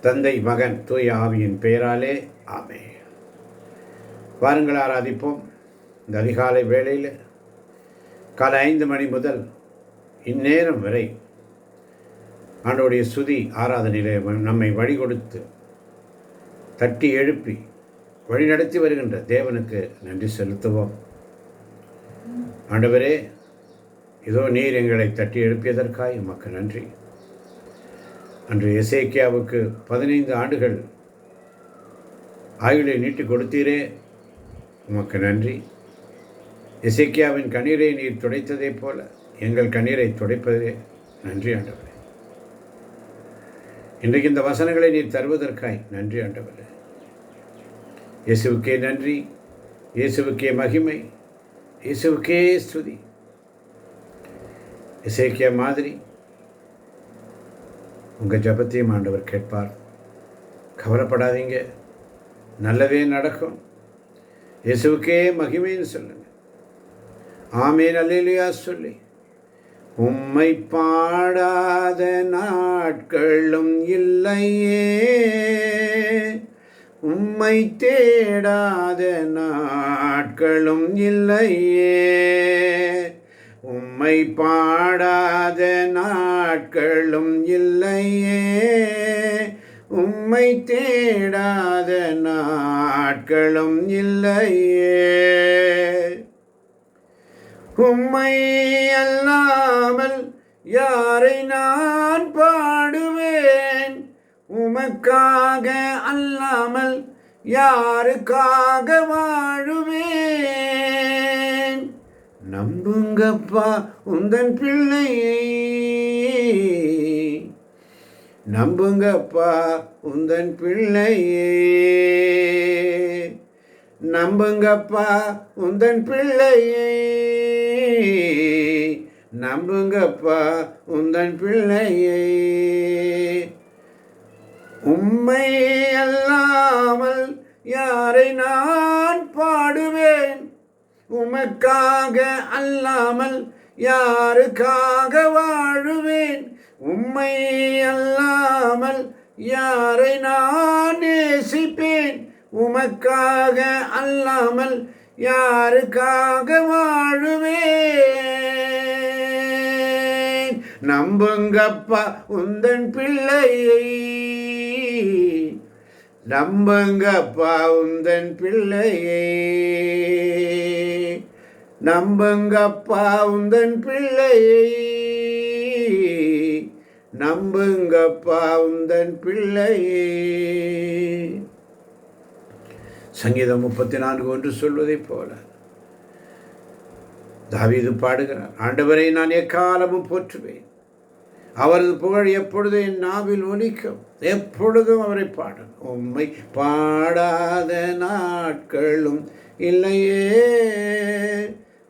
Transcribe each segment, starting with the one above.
தந்தை, மகன், தூய ஆவியின் பெயராலே ஆமென். வாருங்கள் ஆராதிப்போம். இந்த அதிகாலை வேளையில் காலை 5 மணி முதல் இந்நேரம் வரை ஆண்டவருடைய சுதி ஆராதனையிலே நம்மை வழி கொடுத்து தட்டி எழுப்பி வழிநடத்தி வருகின்ற தேவனுக்கு நன்றி செலுத்துவோம். ஆண்டவரே, இதோ நீர் எங்களை தட்டி எழுப்பியதற்காய் உமக்கு நன்றி. அன்று எசேக்கியாவுக்கு 15 ஆண்டுகள் ஆயுளை நீட்டி கொடுத்தீரே, உமக்கு நன்றி. எசேக்கியாவின் கண்ணீரை நீர் துடைத்ததே போல எங்கள் கண்ணீரை துடைப்பதே நன்றி ஆண்டவரே. இன்றைக்கு இந்த வசனங்களை நீர் தருவதற்காய் நன்றி ஆண்டவரே. இயேசுவுக்கே நன்றி, இயேசுவுக்கே மகிமை, இயேசுவுக்கே ஸ்துதி. எசேக்கியா மாதிரி உங்கள் ஜபத்தையும் ஆண்டவர் கேட்பார். கவலைப்படாதீங்க, நல்லதே நடக்கும். இயேசுவுக்கே மகிமைன்னு சொல்லுங்க. ஆமென் அல்லேலூயா சொல்லி உம்மை பாடாத நாட்களும் இல்லையே, உம்மை தேடாத நாட்களும் இல்லையே, உம்மை பாடாத நாட்களும் இல்லையே, உம்மை தேடாத நாட்களும் இல்லையே. உம்மை அல்லாமல் யாரை நான் பாடுவேன், உமக்காக அல்லாமல் யாருக்காக வாழுவேன். நம்புங்கப்பா உந்தன் பிள்ளையை, நம்புங்கப்பா உந்தன் பிள்ளையே, நம்புங்கப்பா உந்தன் பிள்ளையே, நம்புங்கப்பா உந்தன் பிள்ளையே. உம்மை அல்லாமல் யாரை நான் பாடுவேன், உமக்காக அல்லாமல் யாருக்காக வாழுவேன். உம்மை அல்லாமல் யாரை நான் நேசிப்பேன், உமக்காக அல்லாமல் யாருக்காக வாழுவேன். நம்புங்கப்பா உந்தன் பிள்ளையை, நம்புங்கப்பா உந்தன் பிள்ளையை, நம்புங்கப்பா உந்தன் பிள்ளையை, நம்புங்கப்பா உந்தன் பிள்ளையை. சங்கீதம் 34:1 சொல்வதைப் போல தாவீது பாடுகிறார், ஆண்டவரை நான் எக்காலமும் போற்றுவேன், அவரது புகழ் எப்பொழுது என் நாவில் ஒலிக்கும், எப்பொழுதும் அவரை பாடும். உம்மை பாடாத நாட்களும் இல்லையே,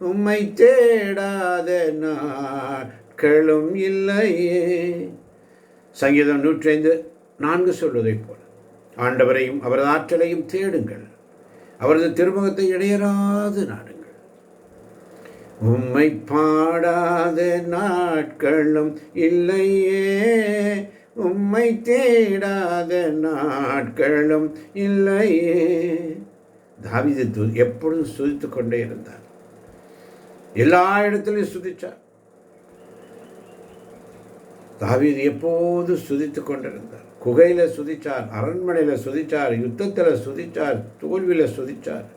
உம்மை தேடாத நாட்களும் இல்லையே. சங்கீதம் 105:4 சொல்வதைப் போல ஆண்டவரையும் அவரது ஆற்றலையும் தேடுங்கள், அவரது திருமுகத்தை இடையராது நாடுங்கள். உம்மை பாடாத நாட்களும் இல்லையே, உம்மை தேடாத நாட்களும் இல்லையே. தாவீது எப்பொழுதும் சுதித்து கொண்டே இருந்தார், எல்லா இடத்திலையும் சுதிச்சார். தாவீது எப்போது சுதித்து கொண்டிருந்தார். குகையில் சுதிச்சார், அரண்மனையில் சுதிச்சார், யுத்தத்தில் சுதிச்சார், தோல்வியில் சுதிச்சார்.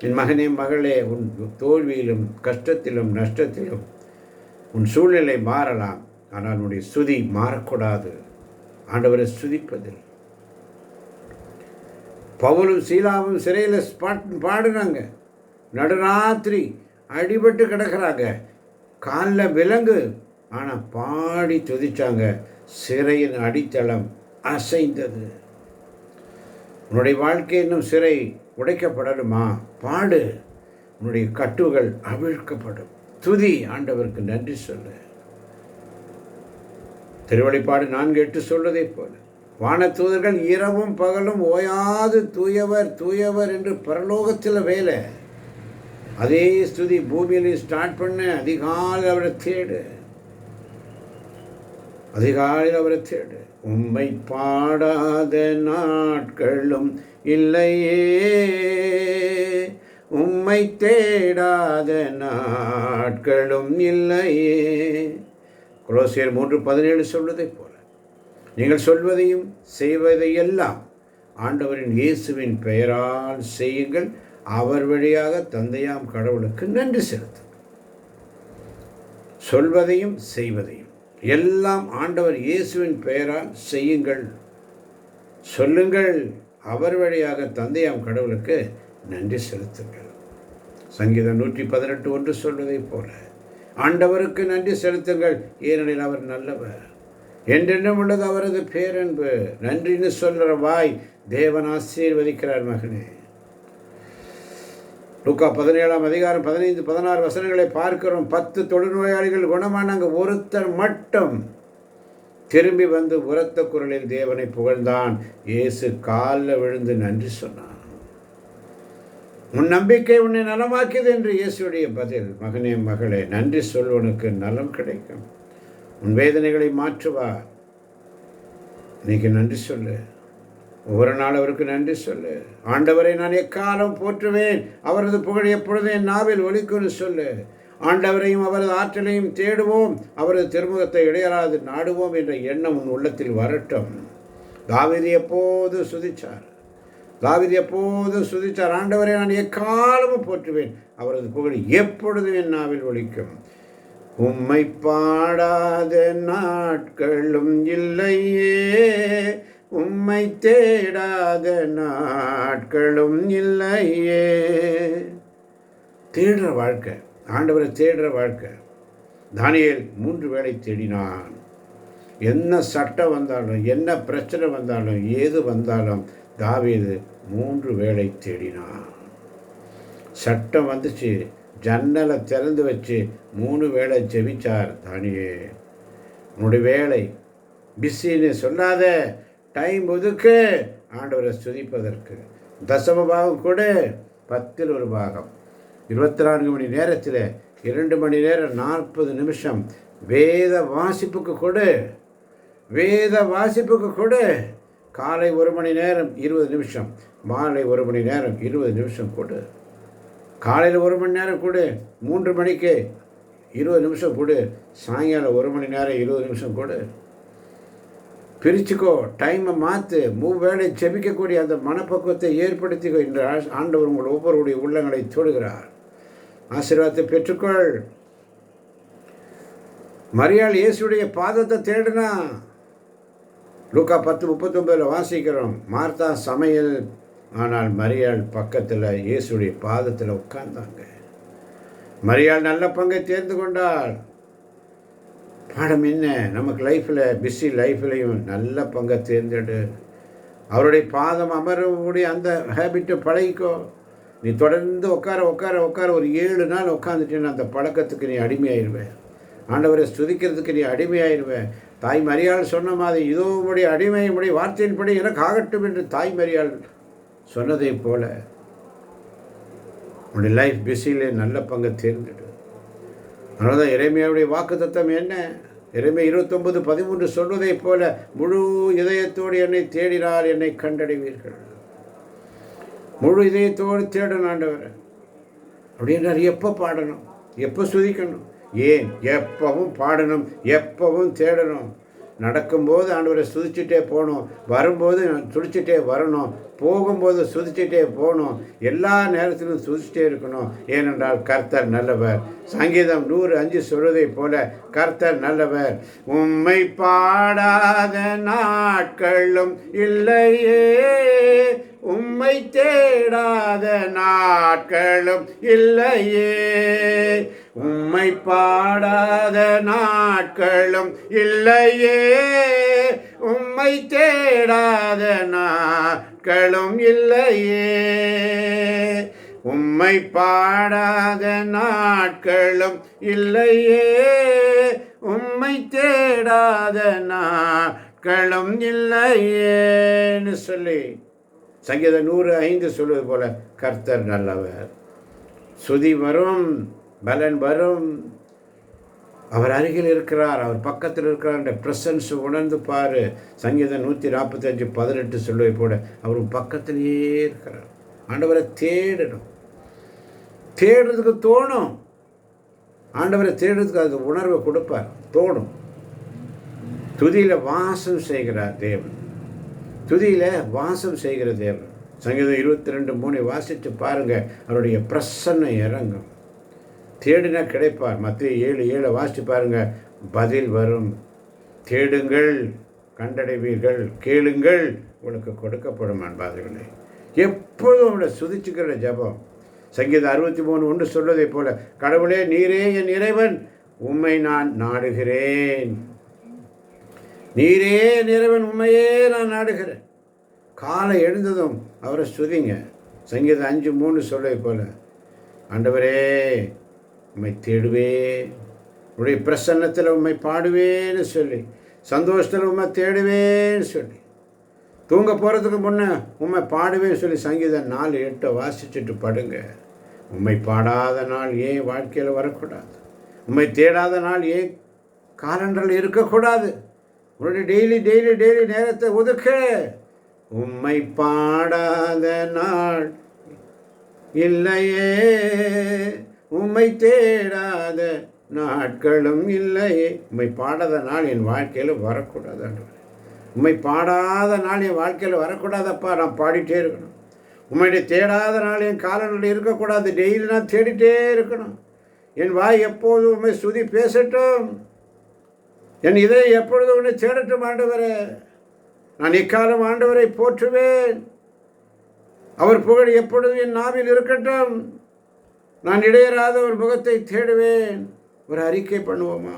என் மகனே மகளே, உன் தோல்வியிலும் கஷ்டத்திலும் நஷ்டத்திலும் உன் சூழ்நிலை மாறலாம், ஆனால் உன்னுடைய சுதி மாறக்கூடாது. ஆண்டவரை சுதிப்பதில் பவுலும் சீலாவும் சிறையில் பாடுறாங்க, நடுராத்திரி அடிபட்டு கிடக்கிறாங்க, காலில் விலங்கு, ஆனால் பாடி துதிச்சாங்க. சிறையின் அடித்தளம் அசைந்தது. உன்னுடைய வாழ்க்கை இன்னும் சிறை உடைக்கப்படணுமா? பாடு, உன்னுடைய கட்டுகள் அவிழ்க்கப்படும். துதி, ஆண்டவருக்கு நன்றி சொல்லு. திருவெளிப்பாடு 4:8 சொல்வதைப் போல வானதூதர்கள் இரவும் பகலும் ஓயாது தூயவர் தூயவர் என்று பரலோகத்தில் வேலை. அதே ஸ்துதி பூமியிலே ஸ்டார்ட் பண்ண அதிகாலை அவரை தேடு. அதிகாலையில் அவரை தேடு. உம்மை பாடாத நாட்களும் இல்லையே, உம்மை தேடாத நாட்களும் இல்லையே. கொலோசியர் 3:17 சொல்வதைப் போல நீங்கள் சொல்வதையும் செய்வதையெல்லாம் ஆண்டவரின் இயேசுவின் பெயரால் செய்யுங்கள், அவர் வழியாக தந்தையாம் கடவுளுக்கு நன்றி செலுத்துங்கள். சொல்வதையும் செய்வதையும் எல்லாம் ஆண்டவர் இயேசுவின் பெயரால் செய்யுங்கள், சொல்லுங்கள், அவர் வழியாக தந்தையாம் கடவுளுக்கு நன்றி செலுத்துங்கள். சங்கீதம் 118:1 சொல்வதைப் போல ஆண்டவருக்கு நன்றி செலுத்துங்கள், ஏனெனில் அவர் நல்லவர், என்றென்றும் உள்ளது அவரது பேரன்பு. நன்றின்னு சொல்கிற வாய் தேவன் ஆசீர்வதிக்கிறார் மகனே. லூக்கா 17:15-16 பார்க்கிறோம். 10 தொழுநோயாளிகள் குணமானாங்க. ஒருத்தர் மட்டும் திரும்பி வந்து உரத்த குரலில் தேவனை புகழ்ந்தான். இயேசு காலில் விழுந்து நன்றி சொன்னான். உன் நம்பிக்கை உன்னை நலமாக்கியது என்று இயேசுடைய பதில். மகனே மகளே, நன்றி சொல்வனுக்கு நலம் கிடைக்கும். உன் வேதனைகளை மாற்றுவார். இன்னைக்கு நன்றி சொல்லு. ஒவ்வொரு நாள் அவருக்கு நன்றி சொல்லு. ஆண்டவரை நான் எக்காலம் போற்றுவேன், அவரது புகழ் எப்பொழுதும் என் நாவில் ஒலிக்கும்னு சொல்லு. ஆண்டவரையும் அவரது ஆற்றலையும் தேடுவோம், அவரது திருமுகத்தை இடையறாது நாடுவோம் என்ற எண்ணம் உன் உள்ளத்தில் வரட்டும். தாவீது எப்போது சுதிச்சார்? ஆண்டவரை நான் எக்காலமும் போற்றுவேன், அவரது புகழ் எப்பொழுதும் என் நாவில் ஒலிக்கும். உம்மை பாடாத நாட்களும் இல்லையே, உம்மை தேடாத நாட்களும் இல்லையே. தேடுற வாழ்க்கை, ஆண்டவரை தேடுற வாழ்க்கை. தானியேல் 3 வேளை தேடினான். என்ன சட்டம் வந்தாலும், என்ன பிரச்சனை வந்தாலும், ஏது வந்தாலும் தாவீது 3 வேளை தேடினான். சட்டம் வந்துச்சு, ஜன்னலை திறந்து வச்சு 3 வேளை ஜெபிச்சார் தானியேல். உன்னுடைய வேலை பிஸின்னு சொல்லாத, டைம் ஒதுக்கு ஆண்டவரை ஸ்துதிப்பதற்கு. தசம பாகம் கூட 10ல் 1 பாகம். 24 மணி நேரத்தில் 2 மணி நேரம் 40 நிமிஷம் வேத வாசிப்புக்கு கொடு. காலை 1 மணி நேரம் 20 நிமிஷம், மாலை 1 மணி நேரம் 20 நிமிஷம் கொடு. காலையில் 1 மணி நேரம் கொடு, 3 மணிக்கு 20 நிமிஷம் கொடு, சாயங்காலம் 1 மணி நேரம் 20 நிமிஷம் கொடு. பிரிச்சுக்கோ, டைமை மாற்று. வேளை செபிக்கக்கூடிய அந்த மனப்பக்குவத்தை ஏற்படுத்திக்கோ. இன்று ஆண்டவர் உங்கள் ஒவ்வொருடைய உள்ளங்களை தொடுகிறார். ஆசீர்வாதத்தை பெற்றுக்கொள். மரியாள் இயேசுடைய பாதத்தை தேடுனா. லூக்கா 10:39 வாசிக்கிறோம். மார்த்தா சமையல், ஆனால் மரியாள் பக்கத்தில் இயேசுடைய பாதத்தில் உட்கார்ந்தாங்க. மரியாள் நல்ல பங்கை தேர்ந்து கொண்டாள். பாடம் என்ன? நமக்கு லைஃப்பில், பிஸி லைஃப்லையும் நல்ல பங்கை தேர்ந்தெடு. அவருடைய பாதம் அமரக்கூடிய அந்த ஹேபிட்டை பழகிக்கோ. நீ தொடர்ந்து உட்கார ஒரு 7 நாள் உட்காந்துட்டேன்னு அந்த பழக்கத்துக்கு நீ அடிமையாயிருவேன். ஆண்டவரை ஸ்துதிக்கிறதுக்கு நீ அடிமையாயிருவேன். தாய் மரியாள் சொன்ன மாதிரி, இதோ உடைய அடிமை உடைய வார்த்தையின்படி எனக்கு ஆகட்டும் என்று தாய் மரியாள் சொன்னதை போல உன்னுடைய லைஃப் பிஸியிலே நல்ல பங்கை தேர்ந்தெடு. அதனால தான் எரேமியாவுடைய வாக்கு தத்தம் என்ன? எரேமியா 29:13 சொல்வதை போல, முழு இதயத்தோடு என்னை தேடினார், என்னை கண்டடைவீர்கள். முழு இதயத்தோடு தேடணும் ஆண்டவரை. அப்படின்றார். எப்போ பாடணும், எப்போ சுதிக்கணும், ஏன் எப்பவும் பாடணும், எப்பவும் தேடணும். நடக்கும்போது ஆண்டவரை சுதிச்சுட்டே போகணும், வரும்போது துடிச்சிட்டே வரணும், போகும்போது சுதிச்சிட்டே போகணும், எல்லா நேரத்திலும் சுதிச்சிட்டே இருக்கணும். ஏனென்றால் கர்த்தர் நல்லவர். சங்கீதம் 105 சொல்வதை போல கர்த்தர் நல்லவர். உம்மை பாடாத நாட்களும் இல்லையே, உம்மை தேடாத நாட்களும் இல்லையே, உம்மை பாடாத நாட்களும் இல்லையே, உம்மை தேடாத நாட்களும் இல்லையே, உம்மை பாடாத நாட்களும் இல்லையே, உம்மை தேடாத நாட்களும் இல்லையேன்னு சொல்லி சங்கீதம் 105 சொல்வது போல கர்த்தர் நல்லவர். சுதி வரும், பலன் வரும். அவர் அருகில் இருக்கிறார், அவர் பக்கத்தில் இருக்கிறார் என்ற ப்ரெசன்ஸ் உணர்ந்து பாரு. சங்கீதம் 145:18 சொல்லுவை போல அவர் பக்கத்திலேயே இருக்கிறார். ஆண்டவரை தேடணும், தேடுறதுக்கு தோணும். ஆண்டவரை தேடுறதுக்கு அது உணர்வை கொடுப்பார், தோணும். துதியில் வாசம் செய்கிறார் தேவன், துதியில் வாசம் செய்கிற தேவன். சங்கீதம் 22:3 வாசித்து பாருங்கள், அவருடைய பிரசன்னை இறங்கும். தேடினா கிடைப்பார். மத்திய 7:7 வாசித்து பாருங்கள், பதில் வரும். தேடுங்கள் கண்டடைவீர்கள், கேளுங்கள் உங்களுக்கு கொடுக்கப்படும் அன்பார்களே. எப்பொழுதும் அவனை சுதிச்சுக்கிற ஜபம். சங்கீதம் 63:1 சொல்வதை போல, கடவுளே நீரே என் இறைவன், உம்மை நான் நாடுகிறேன். நீரே என் இறைவன், உண்மையே நான் நாடுகிறேன். காலை எழுந்ததும் அவரை சுதிங்க. சங்கீதம் 5:3 சொல்வதை போல, ஆண்டவரே உம்மை தேடுவேன், உடைய பிரசன்னத்தில் உம்மை பாடுவேன்னு சொல்லி, சந்தோஷத்தில் உம்மை தேடுவேன்னு சொல்லி, தூங்க போகிறதுக்கு முன்னே உம்மை பாடுவேன்னு சொல்லி சங்கீதம் 4:8 வாசிச்சுட்டு படுங்க. உம்மை பாடாத நாள் ஏன் வாழ்க்கையில் வரக்கூடாது? உம்மை தேடாத நாள் ஏன் காலண்டரில் இருக்கக்கூடாது? உன்னுடைய டெய்லி நேரத்தை ஒதுக்க. உம்மை பாடாத நாள் இல்லையே, உம்மை தேடாத நாட்களும் இல்லையே. உம்மை பாடாத நாள் என் வாழ்க்கையில் வரக்கூடாது. உம்மை பாடாத நாள் என் வாழ்க்கையில் வரக்கூடாதப்பா, நான் பாடிட்டே இருக்கணும். உம்மையுடைய தேடாத நாள் என் காலங்களில் இருக்கக்கூடாது, டெய்லி நான் தேடிட்டே இருக்கணும். என் வாய் எப்போதும் உம்மை சுதி பேசட்டும், என் இதை எப்பொழுதும் உன்னை தேடட்டும் ஆண்டவரே. நான் இக்காலம் ஆண்டவரை போற்றுவேன், அவர் புகழ் எப்பொழுதும் என் நாவில் இருக்கட்டும். நான் இடையராத ஒரு முகத்தை தேடுவேன். ஒரு அறிக்கை பண்ணுவோமா?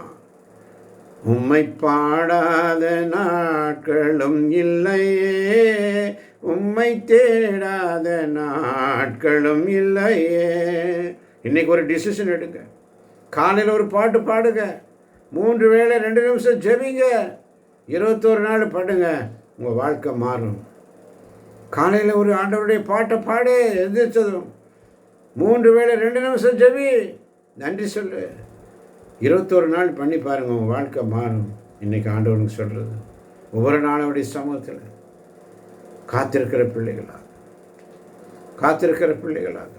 உம்மை பாடாத நாட்களும் இல்லையே, உம்மை தேடாத நாட்களும் இல்லையே. இன்னைக்கு ஒரு டிசிஷன் எடுங்க. காலையில் ஒரு பாட்டு பாடுங்க, 3 வேளை 2 நிமிஷம் ஜெபிங்க, 21 நாள் பாடுங்க, உங்கள் வாழ்க்கை மாறும். காலையில் ஒரு ஆண்டவருடைய பாட்டை பாடு, எந்திரிச்சதும் 3 வேளை 2 நிமிஷம் ஜெபி, நன்றி சொல்லு. 21 நாள் பண்ணி பாருங்கள், உங்கள் வாழ்க்கை மாறும். இன்றைக்கி ஆண்டவனுக்கு சொல்கிறது, ஒவ்வொரு நாளுடைய சமூகத்தில் காத்திருக்கிற பிள்ளைகளாக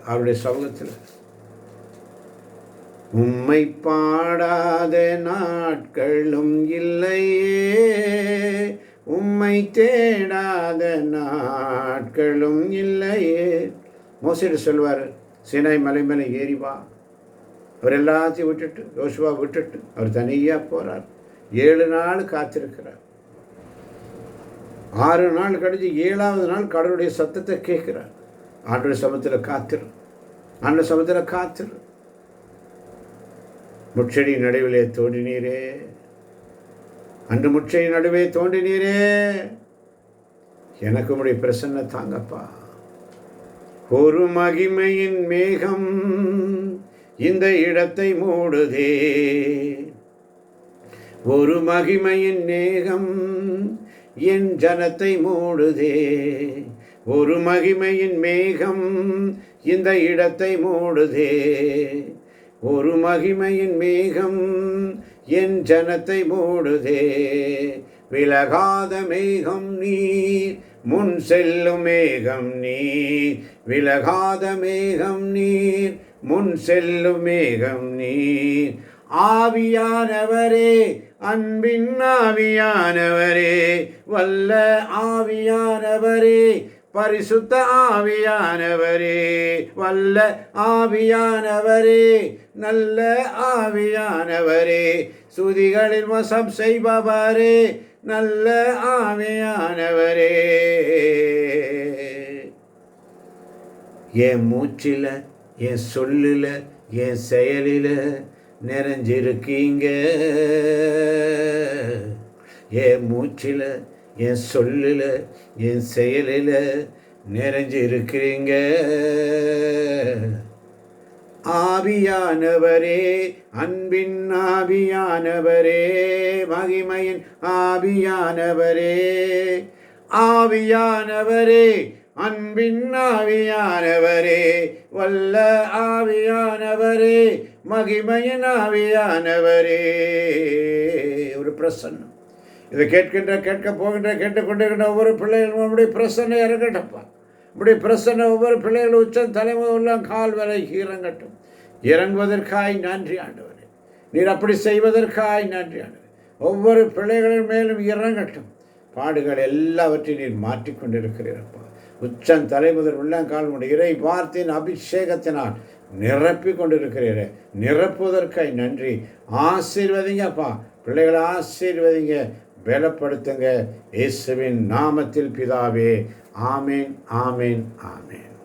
அவருடைய சமூகத்தில் உம்மை பாடாத நாட்களும் இல்லையே, உம்மை தேடாத நாட்களும் இல்லையே. மோசேடு சொல்வார், சீனாய் மலை மேலே ஏறி வா. அவர் எல்லாத்தையும் விட்டுட்டு, யோசுவா விட்டுட்டு அவர் தனியாக போகிறார். 7 நாள் காத்திருக்கிறார். 6 நாள் கழிச்சு 7ஆவது நாள் கடவுளுடைய சத்தத்தை கேட்கிறார். ஆண்டவர் சமத்தில் காத்திரு. முச்செடி நடுவிலே தோன்றினீரே, அன்று முச்செடி நடுவே தோன்றினீரே, எனக்கு உம்முடைய பிரசன்ன தாங்கப்பா. ஒரு மகிமையின் மேகம் இந்த இடத்தை மூடுதே, ஒரு மகிமையின் மேகம் என் ஜனத்தை மூடுதே, ஒரு மகிமையின் மேகம் இந்த இடத்தை மூடுதே, ஒரு மகிமையின் மேகம் என் ஜனத்தை மூடுதே. விலகாத மேகம் நீர், முன் செல்லும் மேகம் நீர், விலகாத மேகம் நீர், முன் செல்லும் மேகம் நீர். ஆவியானவரே, அன்பின் ஆவியானவரே, வல்ல ஆவியானவரே, பரிசுத்த ஆவியானவரே, வல்ல ஆவியானவரே, நல்ல ஆவியானவரே, சுதிகளில் வசம் செய்பவரே, நல்ல ஆவியானவரே. என் மூச்சில், என் சொல்லில், என் செயலில் நிறைஞ்சிருக்கீங்க. என் மூச்சில், என் சொல்லில், என் செயலில் நிறைஞ்சிருக்கிறீங்க. ஆவியானவரே, அன்பின் ஆவியானவரே, மகிமையின் ஆவியானவரே, ஆவியானவரே, அன்பின் ஆவியானவரே, வல்ல ஆவியானவரே, மகிமையின் ஆவியானவரே. ஒரு பிரசன்னம். இதை கேட்க போகின்ற கேட்டுக்கொண்டிருக்கின்ற ஒவ்வொரு பிள்ளைகளும் நம்முடைய பிரசன்னம் இறங்கட்டப்பா. நம்முடைய பிரசன்னம் ஒவ்வொரு பிள்ளைகளும் உச்சம் தலைமுதலாம் கால் வரை இறங்கட்டும். இறங்குவதற்காய் நன்றி ஆண்டவரே. நீர் அப்படி செய்வதற்காய் நன்றி ஆண்டவரே. ஒவ்வொரு பிள்ளைகளின் மேலும் இறங்கட்டும். பாடுகள் எல்லாவற்றையும் நீர் மாற்றிக்கொண்டிருக்கிறீரப்பா. உச்சம் தலைமுதல் உள்ளங்கால் உடைய இறை வார்த்தையின் அபிஷேகத்தினால் நிரப்பி கொண்டிருக்கிறீரே. நிரப்புவதற்காய் நன்றி. ஆசீர்வதிங்கப்பா. பிள்ளைகளை ஆசீர்வதிங்க, பலப்படுத்துங்க. இயேசுவின் நாமத்தில் பிதாவே. ஆமேன், ஆமேன், ஆமேன்.